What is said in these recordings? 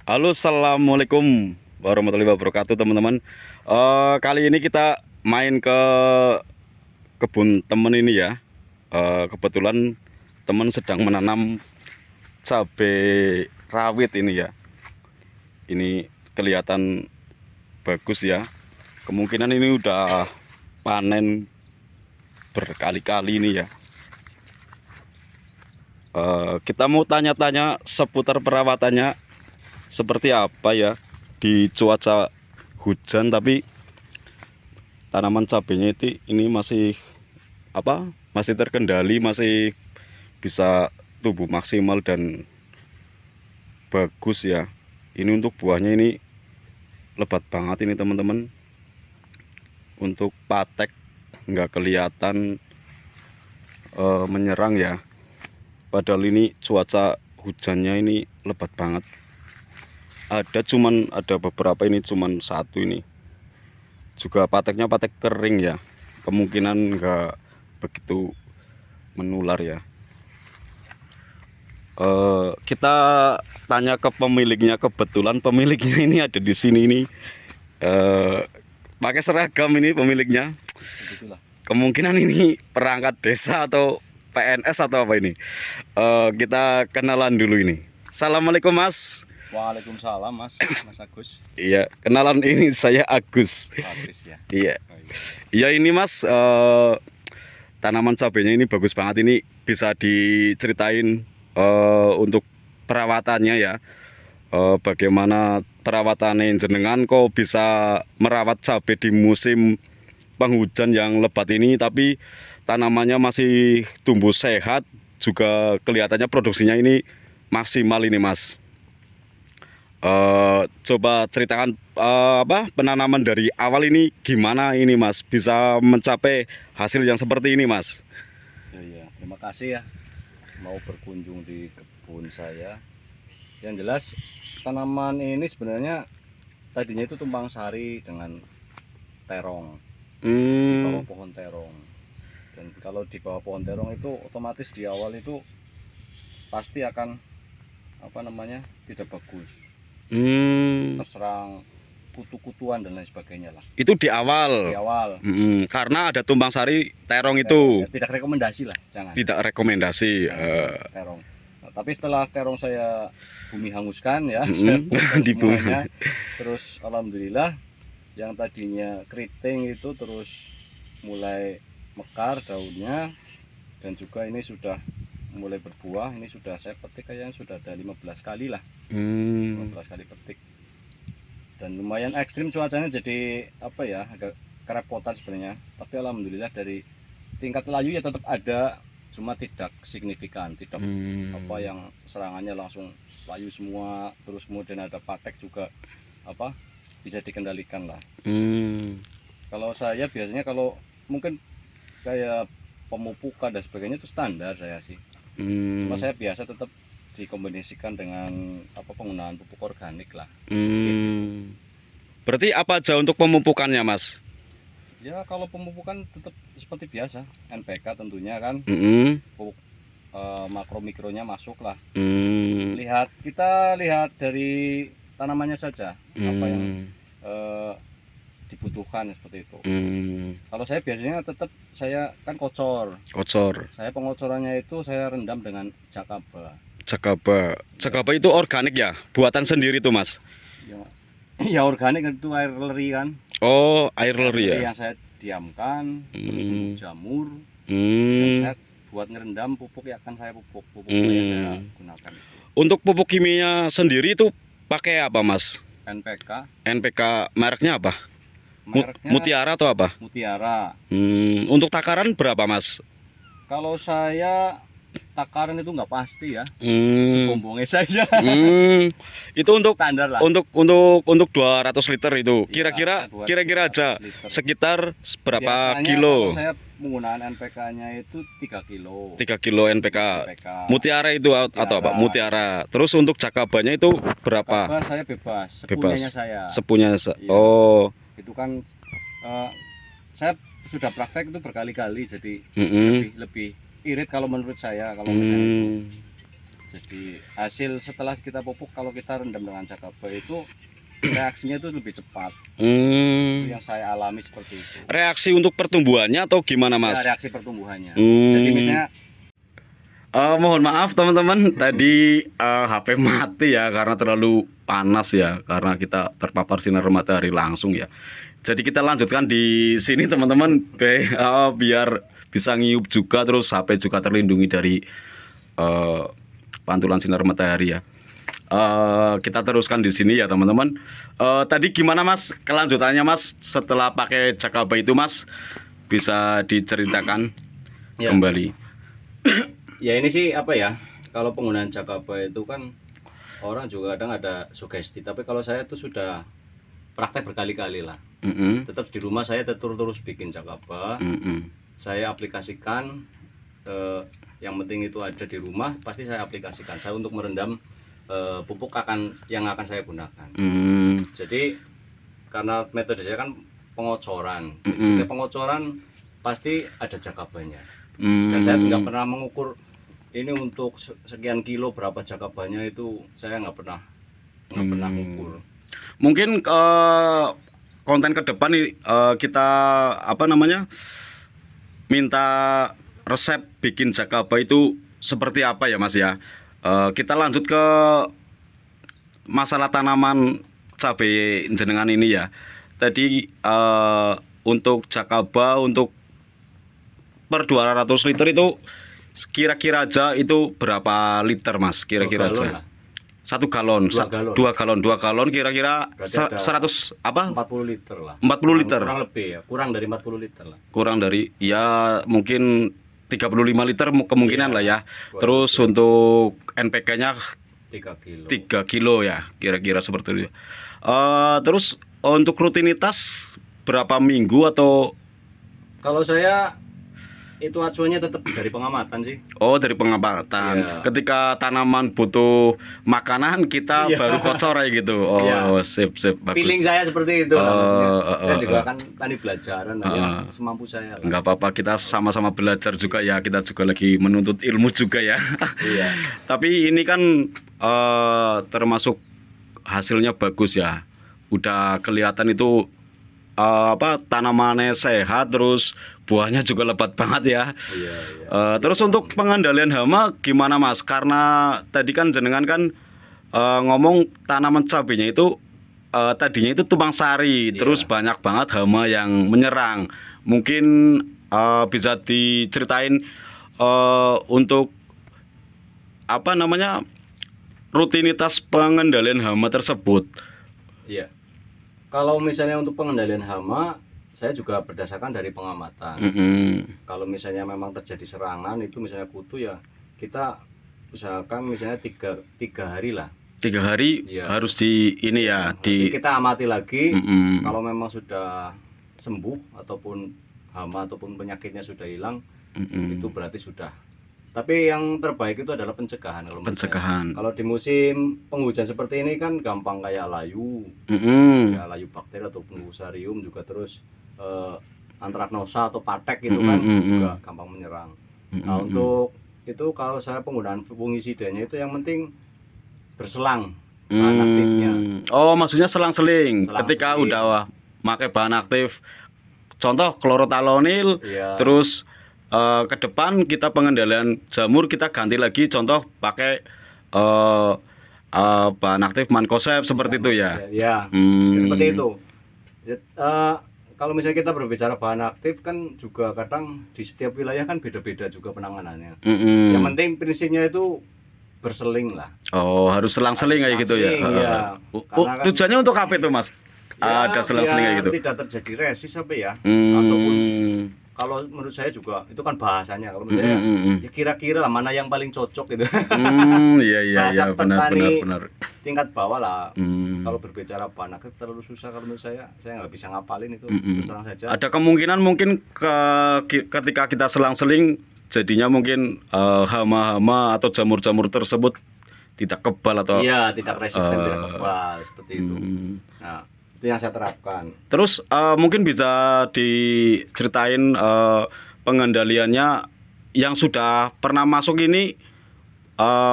Halo, assalamualaikum warahmatullahi wabarakatuh, teman-teman. Kali ini kita main ke kebun temen ini ya. Kebetulan temen sedang menanam cabai rawit ini ya. Ini kelihatan bagus ya. Kemungkinan ini udah panen berkali-kali ini ya. Kita mau tanya-tanya seputar perawatannya seperti apa ya di cuaca hujan, tapi tanaman cabenya ini masih terkendali, masih bisa tumbuh maksimal dan bagus ya. Ini untuk buahnya ini lebat banget ini teman-teman. Untuk patek nggak kelihatan menyerang ya, padahal ini cuaca hujannya ini lebat banget. Ada beberapa, ini cuman satu ini juga pateknya patek kering ya, kemungkinan nggak begitu menular ya. Kita tanya ke pemiliknya, kebetulan pemiliknya ini ada di sini ini, pakai seragam ini pemiliknya. Kemungkinan ini perangkat desa atau PNS atau apa ini. Kita kenalan dulu ini. Assalamualaikum Mas. Waalaikumsalam Mas Agus. Iya, kenalan, ini saya Agus. Agus ya. Iya. Oh, iya. Iya ini Mas, tanaman cabenya ini bagus banget. Ini bisa diceritain untuk perawatannya ya. Bagaimana perawatannya jenengan kok bisa merawat cabai di musim penghujan yang lebat ini, tapi tanamannya masih tumbuh sehat, juga kelihatannya produksinya ini maksimal ini Mas. Coba ceritakan penanaman dari awal ini gimana ini Mas, bisa mencapai hasil yang seperti ini Mas. Ya, terima kasih ya mau berkunjung di kebun saya. Yang jelas tanaman ini sebenarnya tadinya itu tumpang sari dengan terong di bawah pohon terong. Dan kalau di bawah pohon terong itu otomatis di awal itu pasti akan tidak bagus. Terserang kutu-kutuan dan lain sebagainya lah. Itu di awal. Di awal. Karena ada tumpang sari terong itu. Ya, tidak rekomendasi lah, jangan. Tidak rekomendasi. Terong. Nah, tapi setelah terong saya bumi hanguskan ya, Di bumi. semuanya, terus alhamdulillah yang tadinya keriting itu terus mulai mekar daunnya, dan juga ini sudah mulai berbuah. Ini sudah saya petik kayaknya sudah ada 15 kali lah. 15 kali petik. Dan lumayan ekstrim cuacanya, jadi agak kerepotan sebenarnya. Tapi alhamdulillah dari tingkat layu ya tetap ada, cuma tidak signifikan, tidak yang serangannya langsung layu semua. Terus kemudian ada patek juga bisa dikendalikan lah. Kalau saya biasanya kalau mungkin kayak pemupukan dan sebagainya itu standar saya sih. Cuma saya biasa tetap dikombinasikan dengan penggunaan pupuk organik lah. Berarti apa aja untuk pemupukannya Mas? Ya kalau pemupukan tetap seperti biasa, NPK tentunya kan. Pupuk makro mikronya masuk lah. Kita lihat dari tanamannya saja apa yang dibutuhkan seperti itu. Kalau saya biasanya tetap, saya kan kocor. Saya pengocorannya itu saya rendam dengan jakaba. Jakaba itu organik ya, buatan sendiri tuh Mas? Ya organik itu air leri kan. Oh, air leri ya. Yang saya diamkan, terus jamur. Dan saya buat ngerendam pupuk ya, akan saya pupuk yang saya gunakan. Untuk pupuk kimia sendiri itu pakai apa Mas? NPK. NPK mereknya apa? Mereknya Mutiara atau apa? Mutiara. Untuk takaran berapa Mas? Kalau saya takaran itu nggak pasti ya. Bombongnya saja. Itu untuk standar lah. Untuk 200 liter itu. Kira-kira aja liter. Sekitar berapa Biasanya kilo? Kalau saya penggunaan NPK-nya itu 3 kilo. 3 kilo NPK. Mutiara itu atau apa? Mutiara. Terus untuk jakabanya itu berapa? Jakaba saya bebas. Sepunyanya saya. Sepunya. Iya. Oh. Itu kan saya sudah praktek itu berkali-kali, jadi lebih irit kalau menurut saya. Kalau misalnya itu Jadi hasil setelah kita pupuk kalau kita rendam dengan cakabai itu reaksinya itu lebih cepat. Itu yang saya alami seperti itu. Reaksi untuk pertumbuhannya atau gimana Mas? Ya, reaksi pertumbuhannya. Jadi misalnya mohon maaf teman-teman, tadi HP mati ya karena terlalu panas ya, karena kita terpapar sinar matahari langsung ya. Jadi kita lanjutkan di sini teman-teman, biar bisa ngiup juga, terus HP juga terlindungi dari pantulan sinar matahari ya. Kita teruskan di sini ya teman-teman. Tadi gimana Mas kelanjutannya Mas setelah pakai cakabai itu Mas, bisa diceritakan ya. kembali? Ya ini sih apa ya, kalau penggunaan cakabai itu kan orang juga kadang ada sugesti, tapi kalau saya tuh sudah praktek berkali-kali lah. Tetap di rumah saya terus bikin cakabai. Saya aplikasikan, yang penting itu ada di rumah, pasti saya aplikasikan. Saya untuk merendam pupuk yang akan saya gunakan. Jadi karena metode saya kan pengocoran, setiap pengocoran pasti ada jakabanya. Dan saya nggak pernah mengukur ini untuk sekian kilo berapa jakabanya, itu saya nggak pernah mengukur. Mungkin konten ke depan nih, kita minta resep bikin jakabai itu seperti apa ya Mas ya. Kita lanjut ke masalah tanaman cabai jenengan ini ya. Tadi untuk jakaba untuk per 200 liter itu kira-kira aja itu berapa liter Mas? Kira-kira aja. 1 galon, 2 galon kira-kira 100 apa? 40 liter lah. 40 liter. Kurang lebih ya, kurang dari 40 liter lah. Kurang dari ya mungkin 35 liter kemungkinan lah ya. Terus untuk NPK-nya 3 kilo. 3 kilo ya, kira-kira seperti itu. Terus untuk rutinitas berapa minggu atau? Kalau saya itu acuannya tetap dari pengamatan sih. Oh, dari pengamatan. Iya. Ketika tanaman butuh makanan, kita baru kocor ya gitu. Oh, Iya. sip bagus. Feeling saya seperti itu lah, maksudnya. Saya juga kan tadi belajaran ya, semampu saya lah. Enggak apa-apa, kita sama-sama belajar juga ya. Kita juga lagi menuntut ilmu juga ya. Iya. Tapi ini kan termasuk hasilnya bagus ya. Udah kelihatan itu tanamannya sehat, terus buahnya juga lebat banget ya. Iya. Terus untuk pengendalian hama gimana Mas? Karena tadi kan jenengan kan ngomong tanaman cabenya itu tadinya itu tumpang sari, terus banyak banget hama yang menyerang. Mungkin bisa diceritain untuk rutinitas pengendalian hama tersebut. Iya. Kalau misalnya untuk pengendalian hama, saya juga berdasarkan dari pengamatan. Kalau misalnya memang terjadi serangan itu misalnya kutu ya, kita usahakan misalnya tiga hari lah. 3 hari Iya. harus di ini ya, Nanti kita amati lagi. Mm-mm. Kalau memang sudah sembuh ataupun hama ataupun penyakitnya sudah hilang, itu berarti sudah. Tapi yang terbaik itu adalah pencegahan. Kalau menurut saya. pencegahan. Kalau di musim penghujan seperti ini kan gampang kayak layu, ya layu bakteri ataupun fusarium juga, terus antraknosa atau patek gitu kan juga gampang menyerang. Nah, untuk itu kalau saya penggunaan fungisidanya itu yang penting berselang bahan aktifnya. Oh, maksudnya selang-seling. Ketika Selang-seling. udah pakai bahan aktif, contoh klorotalonil, Iya. terus ke depan kita pengendalian jamur kita ganti lagi, contoh pakai bahan aktif mankoseb seperti itu ya. Ya, seperti itu. Kalau misalnya kita berbicara bahan aktif kan juga kadang di setiap wilayah kan beda-beda juga penanganannya. Yang penting prinsipnya itu berseling lah. Oh, harus selang-seling kayak gitu ya. Selang-seling, iya. Karena kan- Tujuannya untuk apa itu Mas? Ada selang-seling kayak gitu. Tidak terjadi resis apa ya? Ataupun kalau menurut saya juga itu kan bahasanya. Kalau menurut saya ya kira-kira lah mana yang paling cocok gitu. Iya Bahasa benar petani benar. tingkat bawah lah. Kalau berbicara bahan aktif terlalu susah kalau menurut saya nggak bisa ngapalin itu. Terus terang saja. Ada kemungkinan mungkin ketika kita selang-seling jadinya mungkin hama-hama atau jamur-jamur tersebut tidak kebal atau Iya, tidak resisten, tidak kebal seperti itu. Nah, itu yang saya terapkan. Terus mungkin bisa diceritain pengendaliannya yang sudah pernah masuk ini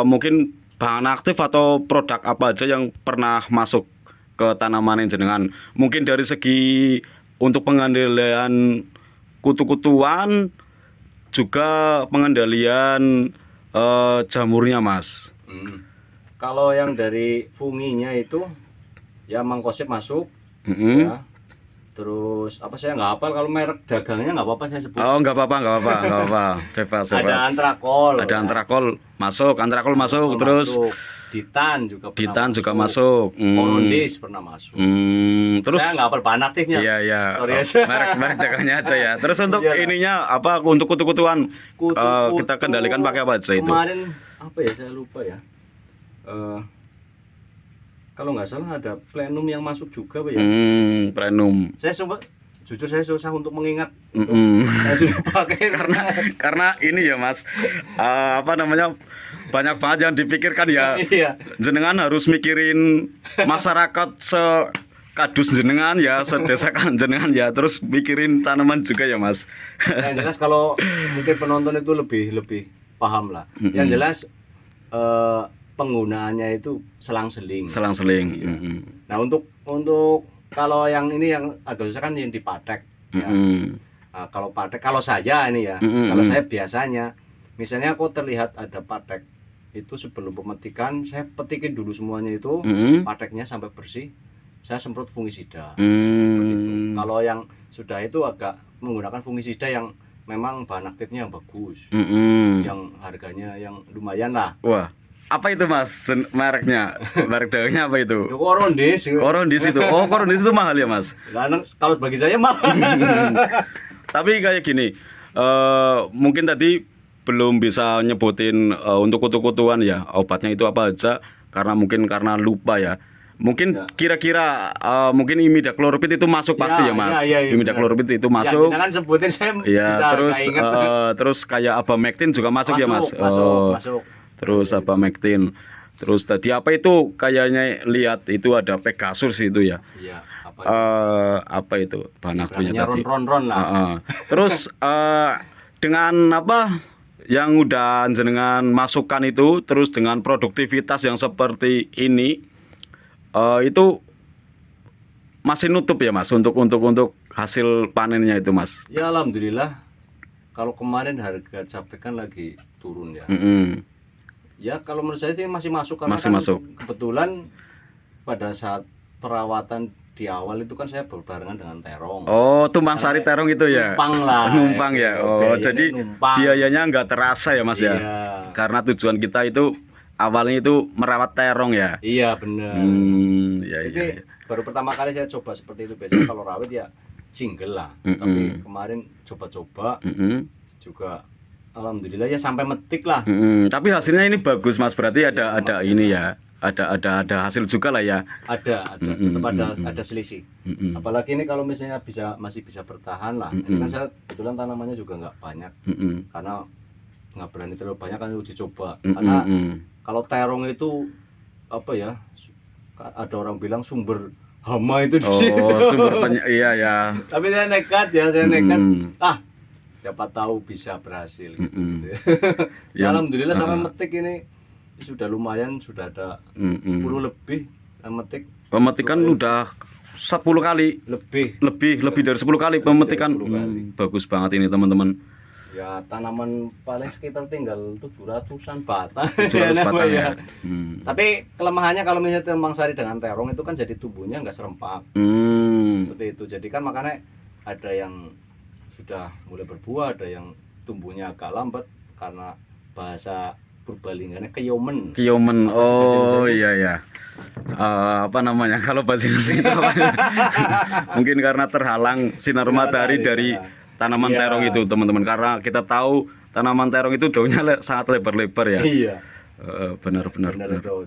mungkin bahan aktif atau produk apa aja yang pernah masuk ke tanaman jenengan? Mungkin dari segi untuk pengendalian kutu-kutuan, juga pengendalian jamurnya, Mas. Kalau yang dari funginya itu ya mangkosip masuk, Mm-mm. ya. Terus apa saya nggak hafal kalau merek dagangnya nggak apa-apa saya sebut. Oh, nggak apa-apa, bebas. Ada antrakol. Ada ya. antrakol masuk, Antrakol terus masuk. Ditan juga pernah Ditan juga masuk. Korondis pernah masuk. Terus Saya nggak hafal bahan aktifnya. iya. Sorry aja. Merek dagangnya aja ya. Terus untuk Iya. ininya apa untuk kutu-kutuan Kutu-kutu kita kendalikan pakai apa aja itu? Kemarin apa ya saya lupa ya. Kalau nggak salah ada plenum yang masuk juga Pak ya. Plenum. Saya jujur saya susah untuk mengingat. Saya sudah pakai Karena ini ya Mas, apa namanya, banyak banget yang dipikirkan ya. Iya. Jenengan harus mikirin masyarakat sekadus jenengan ya, sedesakan jenengan ya, terus mikirin tanaman juga ya Mas. Yang jelas kalau mungkin penonton itu lebih paham lah. Yang jelas penggunaannya itu selang-seling. Selang-seling. Nah untuk kalau yang ini yang agak susah kan yang dipatek. Ya. Nah, kalau saya ini ya, kalau saya biasanya, misalnya kok terlihat ada patek itu sebelum pemetikan, saya petikin dulu semuanya itu, pateknya sampai bersih, saya semprot fungisida. Kalau yang sudah itu agak menggunakan fungisida yang memang bahan aktifnya yang bagus, yang harganya yang lumayan lah. Wah, apa itu Mas mereknya? Merek dagangnya apa itu? Korondis. Korondis itu. Oh, Korondis itu mahal ya Mas? Kalau bagi saya mahal. Tapi kayak gini, mungkin tadi belum bisa nyebutin untuk kutu-kutuan ya, obatnya itu apa aja, karena lupa ya. Mungkin kira-kira mungkin imidacloprid itu masuk pasti ya Mas. Imidacloprid itu masuk. Ya, kan sebutin saya bisa terus kayak abamectin juga masuk ya Mas. Masuk. Terus abamectin. Terus tadi apa itu kayaknya lihat itu ada Pegasus itu ya. Iya, apa itu bahan aktifnya tadi? Ron lah. Terus dengan apa yang udah jenengan masukkan itu, terus dengan produktivitas yang seperti ini, itu masih nutup ya Mas untuk hasil panennya itu Mas? Ya alhamdulillah. Kalau kemarin harga cabai kan lagi turun ya. Ya kalau menurut saya sih masih masuk karena masih masuk. Kebetulan pada saat perawatan di awal itu kan saya berbarengan dengan terong. Oh, tumpang sari terong itu ya? Numpang ya. Oh, jadi biayanya nggak terasa ya Mas ya? Karena tujuan kita itu awalnya itu merawat terong ya? Iya benar. Jadi baru pertama kali saya coba seperti itu. Biasanya kalau rawit ya single lah. Tapi kemarin coba-coba juga. Alhamdulillah ya sampai metik lah. Tapi hasilnya ini bagus Mas, berarti ada ini ya, ada hasil juga lah ya. Ada, tetap ada selisih. Apalagi ini kalau misalnya masih bisa bertahan lah. Ini kan saya kebetulan tanamannya juga nggak banyak, karena nggak berani terlalu banyak kan uji coba. Karena kalau terong itu apa ya? Ada orang bilang sumber hama itu di situ. Iya ya. Tapi saya nekat. Siapa tahu bisa berhasil gitu. Ya, alhamdulillah sampai metik ini sudah lumayan, sudah ada 10 lebih metik. Pemetikan udah 10 kali lebih dari 10 kali pemetikan. Bagus banget ini teman-teman. Ya tanaman paling sekitar tinggal 700-an batang. 700 batang ya. Tapi kelemahannya kalau misalnya tumpang sari dengan terong itu kan jadi tumbuhnya nggak serempak. Seperti itu. Jadi kan makanya ada yang sudah mulai berbuah, ada yang tumbuhnya agak lambat karena bahasa Purbalinganya keyomen. Oh iya. Apa namanya kalau bahasa Indonesia mungkin karena terhalang sinar matahari dari tanaman terong itu teman-teman, karena kita tahu tanaman terong itu daunnya sangat lebar-lebar ya. Iya. Benar.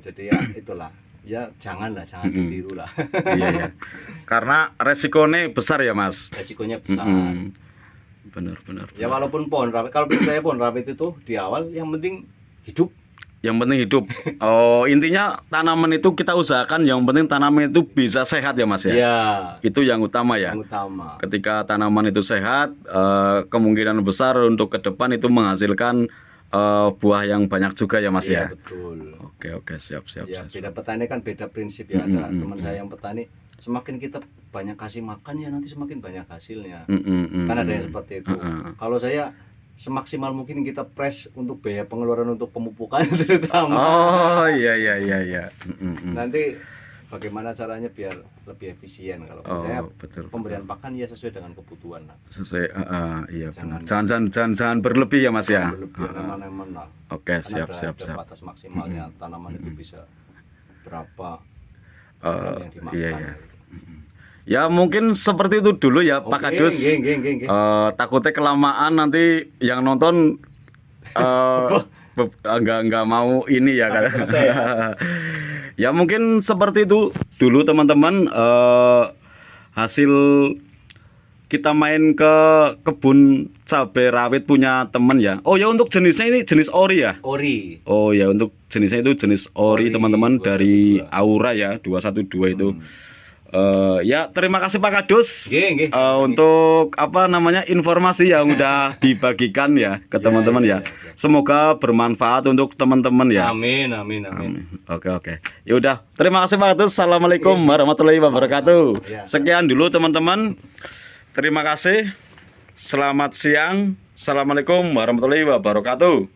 Jadi ya itulah. Ya jangan ditiru lah. Iya. Karena resikonya besar ya Mas. Resikonya besar. Benar. Ya walaupun pohon rawit, kalau saya pohon rawit itu di awal yang penting hidup. Oh, intinya tanaman itu kita usahakan yang penting tanaman itu bisa sehat ya Mas ya. Iya. Itu yang utama ya. Ketika tanaman itu sehat, kemungkinan besar untuk ke depan itu menghasilkan buah yang banyak juga ya Mas Iya, ya. betul. Oke, siap. Ya, beda petani kan beda prinsip ya. Ada teman saya yang petani, semakin kita banyak kasih makan ya nanti semakin banyak hasilnya. Kan ada yang seperti itu. Kalau saya semaksimal mungkin kita press untuk biaya pengeluaran untuk pemupukan terutama. Oh iya. Nanti bagaimana caranya biar lebih efisien kalau saya Betul. pemberian pakan ya sesuai dengan kebutuhan lah. Sesuai, iya benar. Jangan berlebih ya Mas ya. Berlebihan aman-aman lah. Oke, Karena siap. ada batas maksimalnya tanaman itu bisa berapa yang dimakan. Iya. Ya mungkin seperti itu dulu ya Pak Kadus. Nggih. Takutnya kelamaan nanti yang nonton nggak mau ini ya kan. Ya mungkin seperti itu dulu teman-teman, hasil kita main ke kebun cabai rawit punya temen ya. Oh ya, untuk jenisnya ini jenis ori ya. Ori. Oh ya, untuk jenisnya itu jenis ori teman-teman, dari Aura ya 212 itu. Ya terima kasih Pak Kadus untuk informasi yang udah dibagikan ya ke teman-teman ya. Semoga bermanfaat untuk teman-teman ya. Amin. Oke. Ya udah, terima kasih Pak Kadus. Assalamualaikum warahmatullahi wabarakatuh. Sekian dulu teman-teman. Terima kasih. Selamat siang. Assalamualaikum warahmatullahi wabarakatuh.